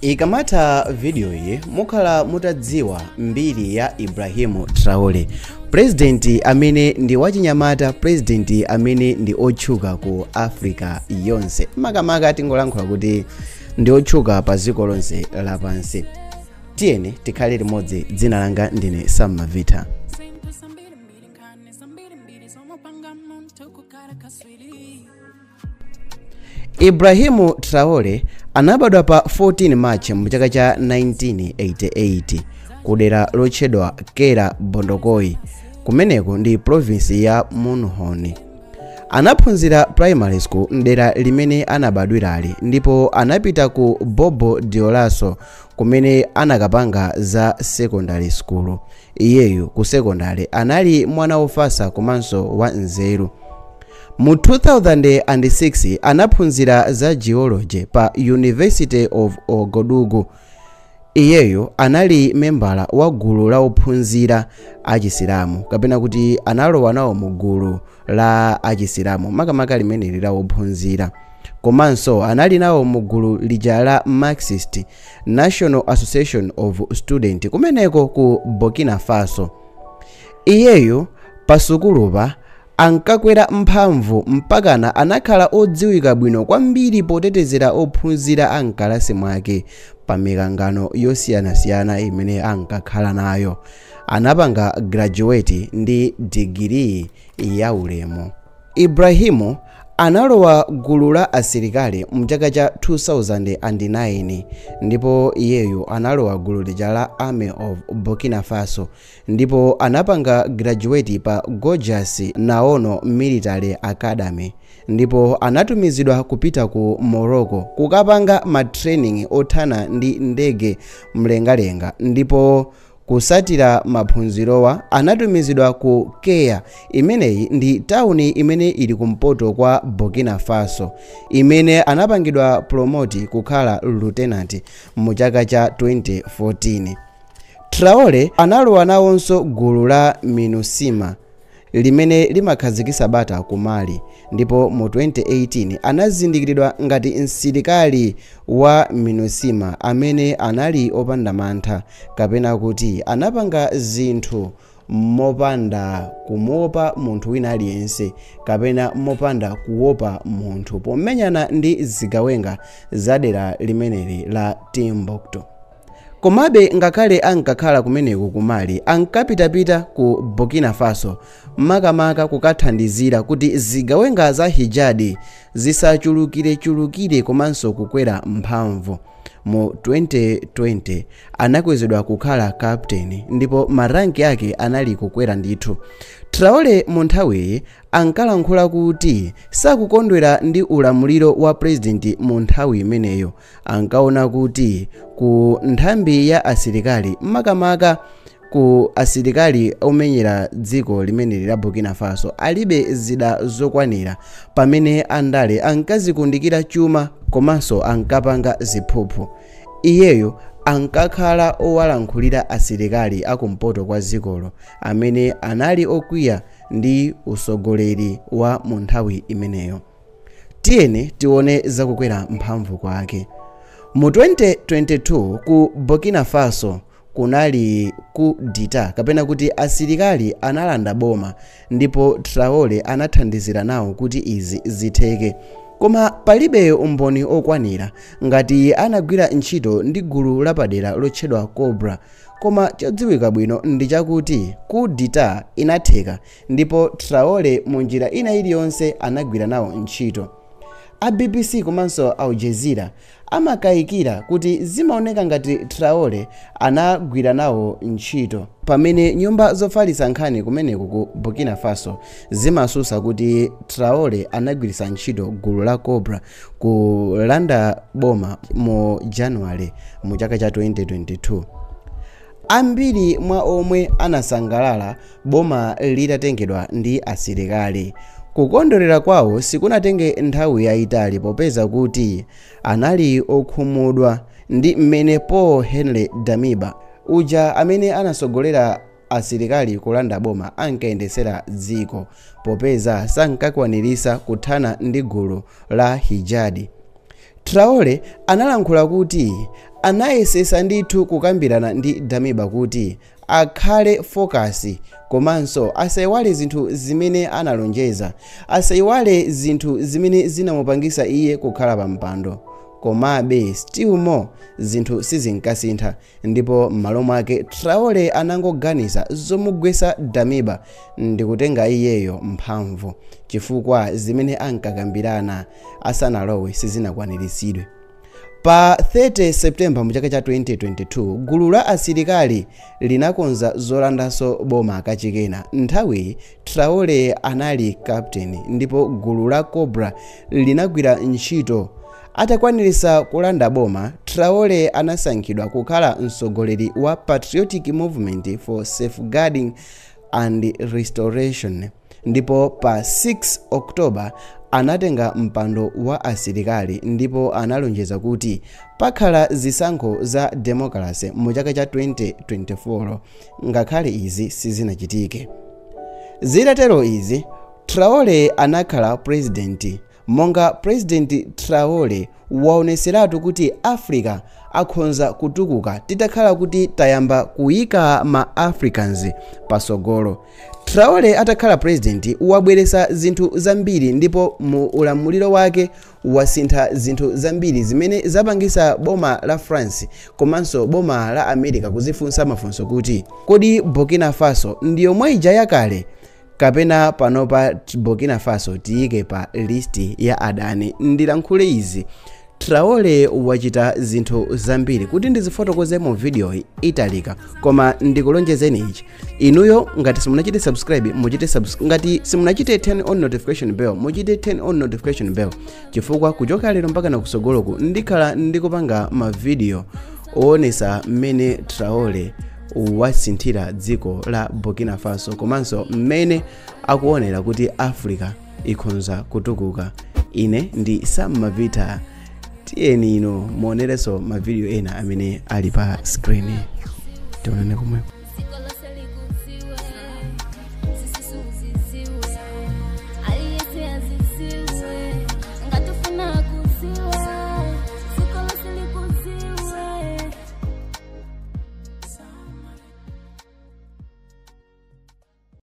Ikamata video iyi mukhala mutadziwa mbiri ya Ibrahim Traore, president amene ndi wachinyamata, president amene ndi otchuka ku Africa yonse. Makamaka tingolankhula kuti ndi otchuka pa dziko lonse lapansi. Tiyeni tikhale limodzi. Dzina langa ndine Sam Mavita. Ibrahim Traore anabadwa pa 14 March mchaka cha 1988 kudera lotchedwa Kera Bondokoi, kumeneko ndi province ya Munhoni. Anaphunzira primary school mdera limene anabadwirali, ndipo anapita ku Bobo Dioulasso kumene anakapanga za secondary school. Iyeyu ku secondary anali mwana wofasa komanso wa nzeru. Mu 2006 anaphunzira za geology pa University of Ouagadougou. Iyeyo anali membala wa gulu la ophunzira achisilamu, kapena kuti analowa nawo mu gulu la achisilamu makamaka limene la ophunzira. Komanso anali nawo mu gulu lija la Marxist National Association of Students kumeneko ku Burkina Faso. Iyeyo pasukulupa ankakwera mphamvu mpakana anakhala odziwika bwino kwambiri potetezera ophunzira ankalasi mwake pa mikangano yosiyanasiyana imene ankakhala nayo. Anapanga graduate ndi degree ya ulemu. Ibrahimu analowa gulu la asilikali mchaka cha 2009 ndipo iyeyu analowa gulu lija la Army of Burkina Faso, ndipo anapanga graduate pa Gorgeous Naono Military Academy, ndipo anatumizidwa kupita ku Morocco kukapanga matraining othana ndi ndege mlengalenga, ndipo kusatira maphunzirowa anatumizidwa ku Kea. Imeneyi ndi tauni imene ili kumpoto kwa Burkina Faso, imene anapangidwa promote kukhala lieutenant mu chaka cha 2014. Traore analowa nawonso gulu la MINUSMA limene limakhazikitsa bata ku Mali, ndipo mu 2018 anazindikiridwa ngati msilikali wa MINUSMA amene anali opanda mantha, kapena kuti anapanga zinthu mopanda kumuopa munthu wina aliyense, kapena mopanda kuopa munthu pomenyana ndi zigawenga za dera limeneli la Timbuktu. Komabe ngakhale ankakhala kumeneko ku Mali, ankapitapita ku Burkina Faso makamaka kukathandizira kuti zigawenga za hijadi zisachulukire komanso kukwera mphamvu. Mu 2020 anakwezedwa kukhala captain, ndipo maranki yake anali kukwera ndithu. Traore mu nthawiyi ankalankhula kuti sakukondwera ndi ulamuliro wa president mu nthawi imeneyo. Ankaona kuti ku nthambi ya asilikali makamaka ku asilikali omenyera dziko limeneli la Burkina Faso alibe zida zokwanira, pamene andale ankazikundikira chuma komanso ankapanga ziphuphu. Iyeyo ankakhala owalankhulira asilikali akumpoto kwa dzikolo amene anali okwiya ndi usogoleri wa mu nthawi imeneyo. Tiyeni tione zakukwera mphamvu kwake. Mu 2022 ku Burkina Faso kunali ku dita, kapena kuti asilikali analanda boma, ndipo Traore anathandizira nawo kuti izi zitheke. Koma palibe umboni okwanira ngati anagwira ntchito ndi gulu lapadera lotchedwa Cobra. Koma chodziwika bwino ndi chakuti ku dita inatheka, ndipo Traore munjira ina iliyonse anagwira nawo ntchito. A BBC komanso Al Jazeera amakayikira kuti zimaoneka ngati Traore anagwira nawo ntchito, pamene nyumba zofalitsa nkhani kumeneko ku Burkina Faso zimasusa kuti Traore anagwiritsa ntchito gulu la Cobra kulanda boma mu January mu chaka cha 2022. Ambiri mwa omwe anasangalala boma litatengedwa ndi asilikali. Kukondwerera kwawo sikunatenge nthawi yayitali popeza kuti anali okhumudwa ndi mmene Paul Henri Damiba uja amene anasogolera asilikali kulanda boma ankayendesera dziko, popeza sankakwanirisa kuthana ndi gulu la hijadi. Traore analankhula kuti anayesesa ndithu kukambirana ndi Damiba kuti akhale fokasi komanso asayiwale zinthu zimene analonjeza, asayiwale zinthu zimene zinamupangisa iye kukhala pa mpando. Komabe still more zinthu sizinkasintha, ndipo m'malo mwake Traore anangoganiza zomugwesa Damiba ndi kutenga iyeyo mphamvu chifukwa zimene ankakambirana asanalowe sizinakwaniritsidwe. Pa 30 Septemba mu chaka cha 2022 gulu la asilikali linakonza zolandaso boma kachikena. Nthawi Traore anali captain ndipo gulu la Cobra linagwira ntchito. Atakwanirisa kulanda boma, Traore anasankhidwa kukhala mtsogoleri wa Patriotic Movement for Safeguarding and Restoration, ndipo pa 6 Oktoba anatenga mpando wa asilikali ndipo analonjeza kuti pakhala zisankho za democracy mu chaka cha 2024 ngakhale izi sizinachitike. Zitatero izi, Traore anakhala president. Monga President Traore waoneseratu kuti Africa akhonza kutukuka titakhala kuti tayamba kuyika ma Africans pasogolo. Traore atakhala president wabweresa zinthu zambiri ndipo mu ulamuliro wake wasintha zinthu zambiri zimene zapangisa boma la France komanso boma la America kuzifunsa mafunso kuti kodi Burkina Faso ndiyo mwaija yakale kapena panopa Burkina Faso tiyike pa listi ya adani. Ndilankhule izi, Traore wachita zinthu zambiri kuti ndizifotokoze mu video italika, koma ndikulonjezeni ichi, inuyo ngati simunachite subscribe muchite subscribe, ngati simunachite turn on notification bell muchite turn on notification bell chifukwa kuchoka lero mpaka na kusogoloko ndikhala ndikupanga ma video oonesa mmene Traore wasinthira dziko la Burkina Faso komanso mmene akuonera kuti Africa ikhonza kutukuka. Ine ndi Sam Mavita, tiyeni ino muonereso ma video ena amene ali pa screen. Tionane kumwe.